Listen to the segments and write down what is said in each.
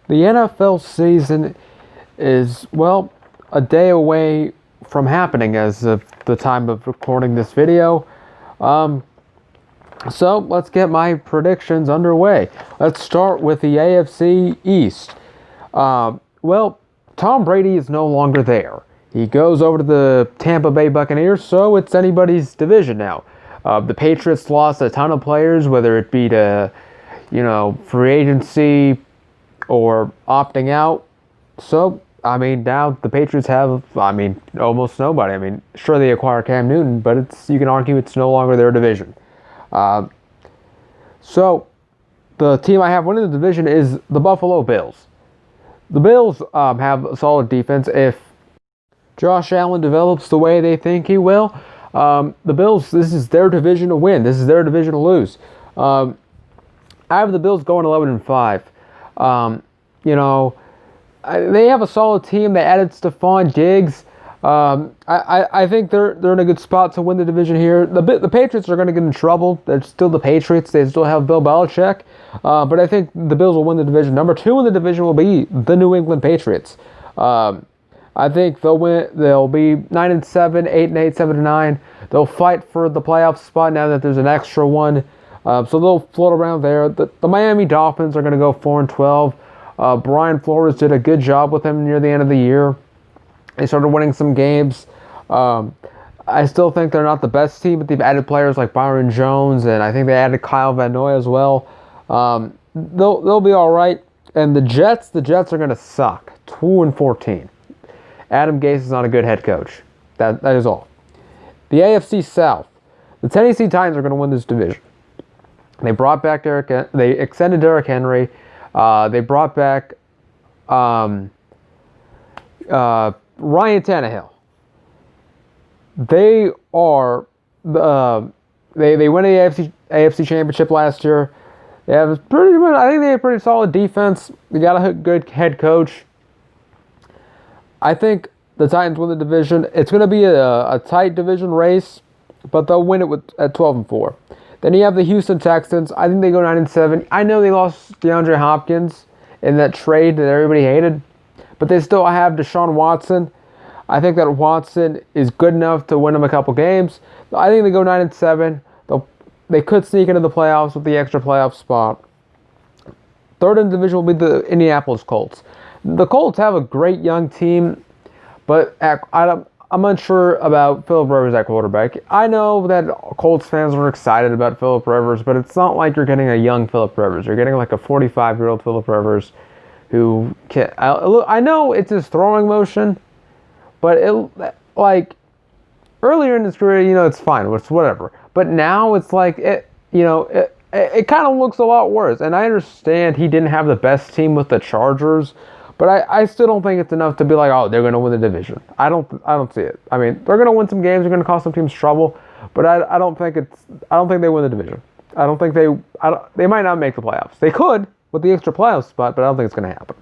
The NFL season is, well, a day away from happening as of the time of recording this video. So let's get my predictions underway. Let's start with the AFC East. Well, Tom Brady is no longer there. He goes over to the Tampa Bay Buccaneers, so it's anybody's division now. The Patriots lost a ton of players, whether it be to, free agency or opting out. So, now the Patriots have, almost nobody. Sure, they acquire Cam Newton, but you can argue it's no longer their division. So, the team I have winning the division is the Buffalo Bills. The Bills have a solid defense. If Josh Allen develops the way they think he will, the Bills, this is their division to win. This is their division to lose. I have the Bills going 11-5. They have a solid team. They added Stephon Diggs. I think they're in a good spot to win the division here. The Patriots are going to get in trouble. They're still the Patriots. They still have Bill Belichick. But I think the Bills will win the division. Number 2 in the division will be the New England Patriots. I think they'll win. They'll be 9-7, 8-8, 7-9. They'll fight for the playoff spot now that there's an extra one. So they'll float around there. The Miami Dolphins are going to go 4-12. Brian Flores did a good job with them near the end of the year. They started winning some games. I still think they're not the best team, but they've added players like Byron Jones, and I think they added Kyle Van Noy as well. They'll be all right. And the Jets are going to suck. 2-14. Adam Gase is not a good head coach. That is all. The AFC South. The Tennessee Titans are going to win this division. They brought back they extended Derrick Henry. They brought back Ryan Tannehill. They are they won the AFC Championship last year. They have I think they have a pretty solid defense. They got a good head coach. I think the Titans win the division. It's going to be a tight division race, but they'll win it at 12-4. Then you have the Houston Texans. I think they go 9-7. I know they lost DeAndre Hopkins in that trade that everybody hated, but they still have Deshaun Watson. I think that Watson is good enough to win them a couple games. I think they go 9-7. They could sneak into the playoffs with the extra playoff spot. Third in the division will be the Indianapolis Colts. The Colts have a great young team, but I'm unsure about Philip Rivers at quarterback. I know that Colts fans were excited about Philip Rivers, but it's not like you're getting a young Philip Rivers. You're getting like a 45-year-old Philip Rivers who can. I know it's his throwing motion, but earlier in his career, it's fine. It's whatever. But now it's like it kind of looks a lot worse. And I understand he didn't have the best team with the Chargers, but I still don't think it's enough to be like, oh, they're going to win the division. I don't see it. They're going to win some games. They're going to cause some teams trouble, but I don't think they win the division. They might not make the playoffs. They could with the extra playoff spot, but I don't think it's going to happen.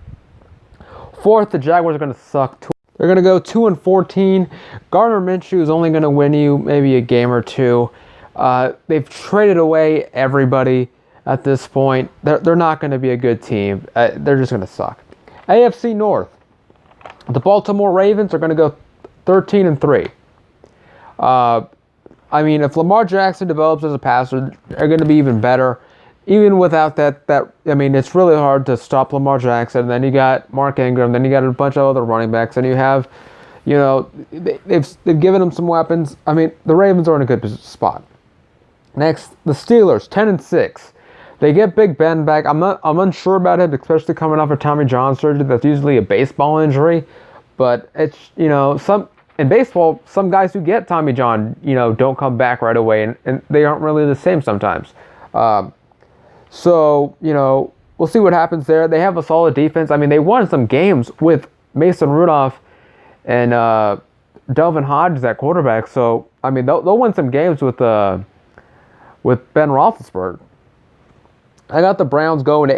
Fourth, the Jaguars are going to suck. They're going to go 2-14. Gardner Minshew is only going to win you maybe a game or two. They've traded away everybody at this point. They're not going to be a good team. They're just going to suck. AFC North. The Baltimore Ravens are going to go 13-3. If Lamar Jackson develops as a passer, they're going to be even better. Even without that, it's really hard to stop Lamar Jackson. And then you got Mark Ingram. Then you got a bunch of other running backs. And you have, they've given them some weapons. The Ravens are in a good spot. Next, the Steelers, 10-6. They get Big Ben back. I'm unsure about him, especially coming off a Tommy John surgery. That's usually a baseball injury, but it's in baseball, some guys who get Tommy John, don't come back right away, and they aren't really the same sometimes. So we'll see what happens there. They have a solid defense. They won some games with Mason Rudolph and Delvin Hodges at quarterback. So they'll win some games with Ben Roethlisberger. I got the Browns going to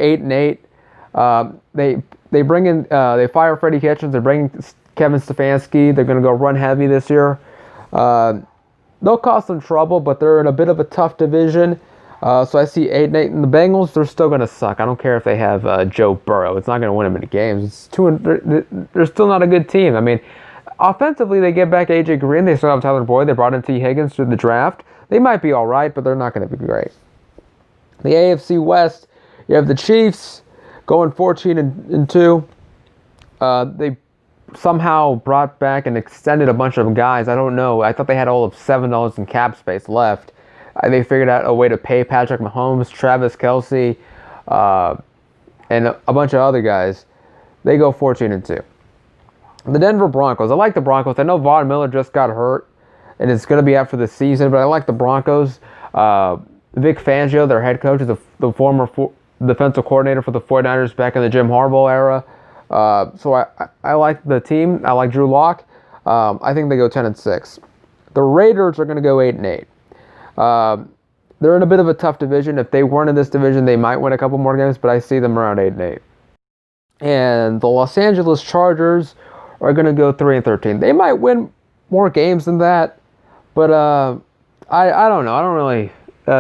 8-8. They bring in they fire Freddie Kitchens. They bring Kevin Stefanski. They're going to go run heavy this year. They'll cause some trouble, but they're in a bit of a tough division. So I see 8-8, and the Bengals, they're still going to suck. I don't care if they have Joe Burrow. It's not going to win them any games. They're still not a good team. I mean, offensively, they get back A.J. Green. They still have Tyler Boyd. They brought in T. Higgins through the draft. They might be all right, but they're not going to be great. The AFC West, you have the Chiefs going 14-2. They somehow brought back and extended a bunch of guys. I don't know. I thought they had all of $7 in cap space left. They figured out a way to pay Patrick Mahomes, Travis Kelce, and a bunch of other guys. They go 14-2. The Denver Broncos. I like the Broncos. I know Von Miller just got hurt, and it's going to be out for the season, but I like the Broncos. Vic Fangio, their head coach, is the former defensive coordinator for the 49ers back in the Jim Harbaugh era. So I like the team. I like Drew Lock. I think they go 10-6. The Raiders are going to go 8-8. They're in a bit of a tough division. If they weren't in this division, they might win a couple more games, but I see them around 8-8. And the Los Angeles Chargers are going to go 3-13. They might win more games than that, but I don't know. I don't really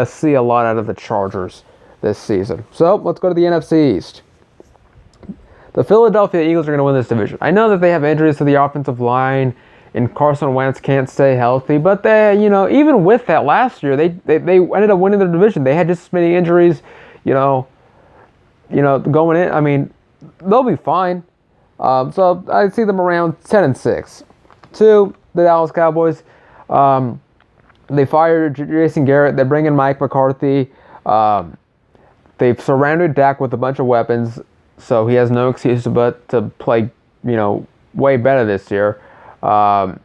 see a lot out of the Chargers this season. So let's go to the NFC East. The Philadelphia Eagles are going to win this division. I know that they have injuries to the offensive line, and Carson Wentz can't stay healthy, but they, even with that last year, they ended up winning the division. They had just as many injuries, going in. I mean, they'll be fine. So I see them around 10-6. 2, the Dallas Cowboys. They fired Jason Garrett. They bring in Mike McCarthy. They've surrounded Dak with a bunch of weapons, so he has no excuse but to play, way better this year. I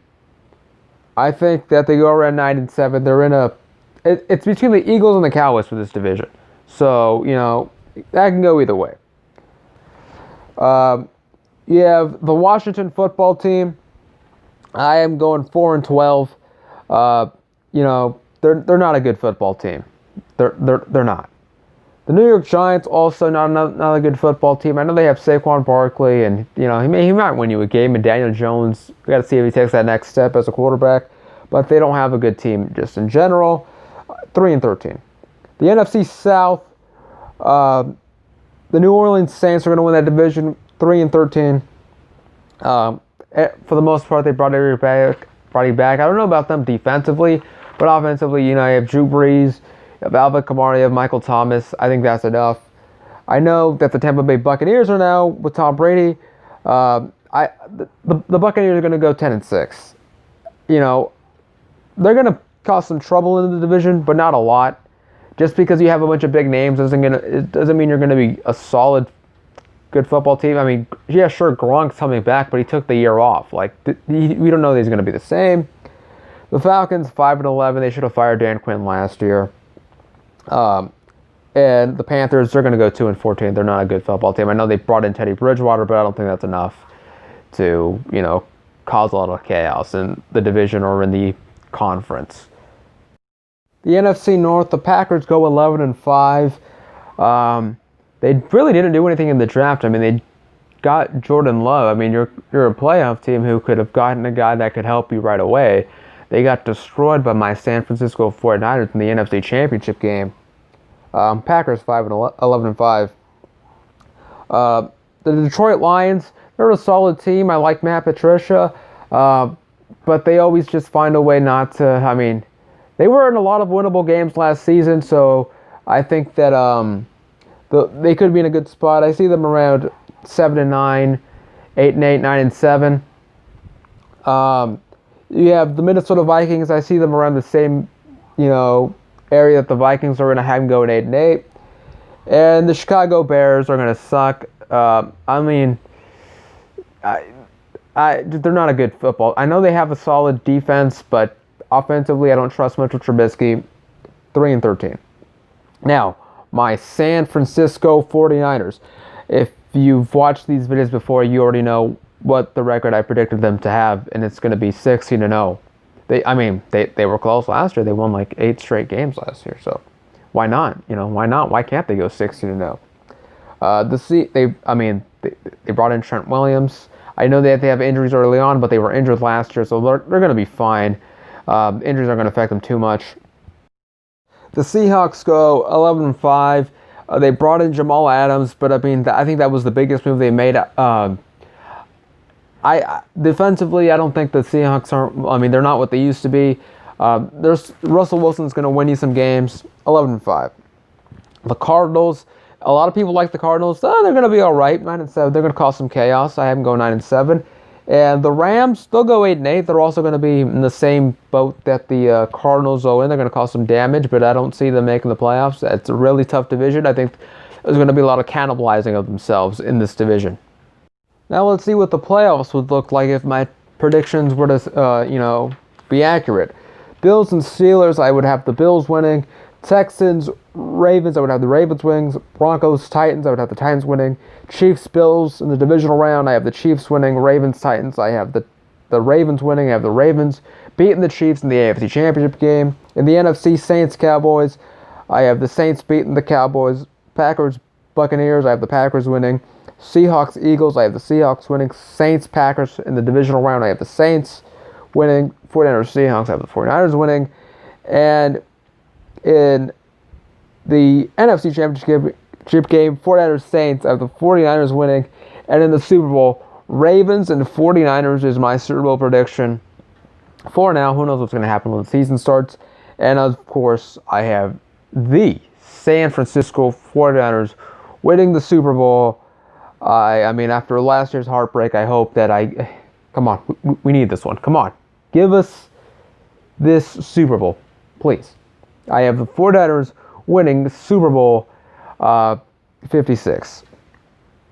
think that they go around 9-7. They're in it's between the Eagles and the Cowboys for this division. So, that can go either way. You have the Washington football team. I am going 4-12. They're not a good football team. They're not. The New York Giants also not a good football team. I know they have Saquon Barkley, and he might win you a game. And Daniel Jones, we got to see if he takes that next step as a quarterback. But they don't have a good team just in general. 3-13. The NFC South, the New Orleans Saints are going to win that division. 3-13. For the most part, they brought everybody back. I don't know about them defensively, but offensively, you have Drew Brees, you have Alvin Kamara, you have Michael Thomas. I think that's enough. I know that the Tampa Bay Buccaneers are now with Tom Brady. The Buccaneers are going to go 10-6. They're going to cause some trouble in the division, but not a lot. Just because you have a bunch of big names it doesn't mean you're going to be a solid, good football team. I mean, yeah, sure, Gronk's coming back, but he took the year off. We don't know that he's going to be the same. The Falcons, 5-11. They should have fired Dan Quinn last year. And the Panthers, they're going to go 2-14. They're not a good football team. I know they brought in Teddy Bridgewater, but I don't think that's enough to, cause a lot of chaos in the division or in the conference. The NFC North, the Packers go 11-5. They really didn't do anything in the draft. I mean, they got Jordan Love. I mean, you're a playoff team who could have gotten a guy that could help you right away. They got destroyed by my San Francisco 49ers in the NFC Championship game. Packers 11-5. The Detroit Lions, they're a solid team. I like Matt Patricia, but they always just find a way not to. I mean, they were in a lot of winnable games last season, so I think that they could be in a good spot. I see them around 7-9, 8-8, 9-7. You have the Minnesota Vikings. I see them around the same, area that the Vikings are going to have them going 8-8. And the Chicago Bears are going to suck. They're not a good football. I know they have a solid defense, but offensively, I don't trust much with Trubisky. 3-13. Now, my San Francisco 49ers. If you've watched these videos before, you already know what the record I predicted them to have, and it's going to be 16-0. They were close last year. They won like 8 straight games last year, so why not? Why not? Why can't they go 16-0? They brought in Trent Williams. I know that they have injuries early on, but they were injured last year, so they're going to be fine. Injuries aren't going to affect them too much. The Seahawks go 11-5. They brought in Jamal Adams, but I mean, I think that was the biggest move they made. Defensively, I don't think the Seahawks aren't. I mean, they're not what they used to be. There's Russell Wilson's going to win you some games. 11-5. The Cardinals. A lot of people like the Cardinals. They're going to be all right. 9-7. They're going to cause some chaos. I have them go 9-7. And the Rams, they'll go 8-8. They're also going to be in the same boat that the Cardinals go in. They're going to cause some damage, but I don't see them making the playoffs. It's a really tough division. I think there's going to be a lot of cannibalizing of themselves in this division. Now let's see what the playoffs would look like if my predictions were to, be accurate. Bills and Steelers, I would have the Bills winning. Texans, Ravens, I would have the Ravens winning. Broncos, Titans, I would have the Titans winning. Chiefs, Bills in the divisional round, I have the Chiefs winning. Ravens, Titans, I have the Ravens winning. I have the Ravens beating the Chiefs in the AFC Championship game. In the NFC, Saints, Cowboys, I have the Saints beating the Cowboys. Packers, Buccaneers, I have the Packers winning. Seahawks, Eagles, I have the Seahawks winning. Saints, Packers in the divisional round, I have the Saints winning. 49ers, Seahawks, I have the 49ers winning. And in the NFC Championship game, 49ers, Saints, I have the 49ers winning. And in the Super Bowl, Ravens and 49ers is my Super Bowl prediction. For now, who knows what's going to happen when the season starts. And of course, I have the San Francisco 49ers winning the Super Bowl. I mean, after last year's heartbreak, I hope that come on, we need this one. Come on, give us this Super Bowl, please. I have the 49ers winning Super Bowl 56.